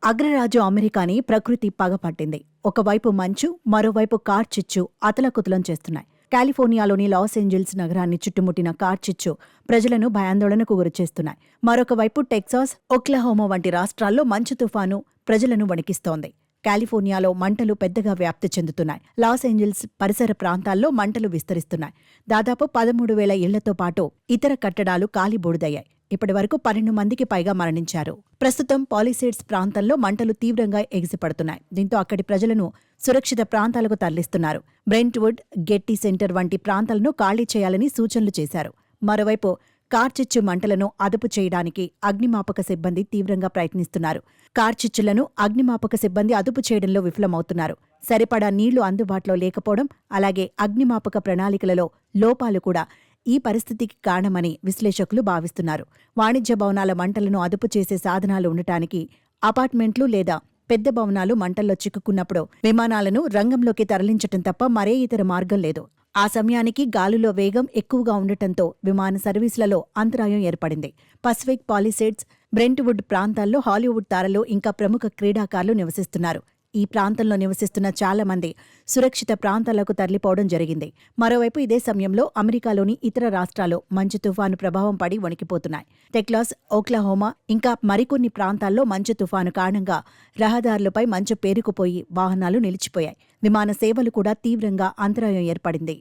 అగ్రరాజ్యం అమెరికాని ప్రకృతి పగపట్టింది. ఒకవైపు మంచు, మరోవైపు కార్చిచ్చు అతలకుతలం చేస్తున్నాయి. కాలిఫోర్నియాలోని లాస్ ఏంజల్స్ నగరాన్ని చుట్టుముట్టిన కార్చిచ్చు ప్రజలను భయాందోళనకు గురిచేస్తున్నాయి. మరొకవైపు టెక్సాస్, ఒక్లహోమా వంటి రాష్ట్రాల్లో మంచు తుఫాను ప్రజలను వణికిస్తోంది. కాలిఫోర్నియాలో మంటలు పెద్దగా వ్యాప్తి చెందుతున్నాయి. లాస్ ఏంజల్స్ పరిసర ప్రాంతాల్లో మంటలు విస్తరిస్తున్నాయి. దాదాపు 13,000 ఇళ్లతో పాటు ఇతర కట్టడాలు కాలిబూడిదయ్యాయి. ఇప్పటివరకు 12 మందికి పైగా మరణించారు. ప్రస్తుతం పాలిసేడ్స్ ప్రాంతంలో మంటలు తీవ్రంగా ఎగిసిపడుతున్నాయి. దీంతో అక్కడి ప్రజలను సురక్షిత ప్రాంతాలకు తరలిస్తున్నారు. బ్రెంట్వుడ్, గెట్టి సెంటర్ వంటి ప్రాంతాలను ఖాళీ చేయాలని సూచనలు చేశారు. మరోవైపు కార్చిచ్చు మంటలను అదుపు చేయడానికి అగ్నిమాపక సిబ్బంది తీవ్రంగా ప్రయత్నిస్తున్నారు. కార్చిచ్చులను అగ్నిమాపక సిబ్బంది అదుపు చేయడంలో విఫలమవుతున్నారు. సరిపడా నీళ్లు అందుబాటులో లేకపోవడం, అలాగే అగ్నిమాపక ప్రణాళికలలో లోపాలు కూడా ఈ పరిస్థితికి కారణమని విశ్లేషకులు భావిస్తున్నారు. వాణిజ్య భవనాల మంటలను అదుపు చేసే సాధనాలు ఉండటానికి అపార్ట్మెంట్లు లేదా పెద్ద భవనాలు మంటల్లో చిక్కుకున్నప్పుడు విమానాలను రంగంలోకి తరలించటం తప్ప మరే ఇతర మార్గం లేదు. ఆ సమయానికి గాలిలో వేగం ఎక్కువగా ఉండటంతో విమాన సర్వీసులలో అంతరాయం ఏర్పడింది. పసిఫిక్ పాలిసేడ్స్, బ్రెంట్వుడ్ ప్రాంతాల్లో హాలీవుడ్ తారలు ఇంకా ప్రముఖ క్రీడాకారులు నివసిస్తున్నారు. ఈ ప్రాంతంలో నివసిస్తున్న చాలా మంది సురక్షిత ప్రాంతాలకు తరలిపోవడం జరిగింది. మరోవైపు ఇదే సమయంలో అమెరికాలోని ఇతర రాష్ట్రాల్లో మంచు తుఫాను ప్రభావం పడి వణికిపోతున్నాయి. టెక్సాస్, ఓక్లహోమా ఇంకా మరికొన్ని ప్రాంతాల్లో మంచు తుఫాను కారణంగా రహదారులపై మంచు పేరుకుపోయి వాహనాలు నిలిచిపోయాయి. విమాన సేవలు కూడా తీవ్రంగా అంతరాయం ఏర్పడింది.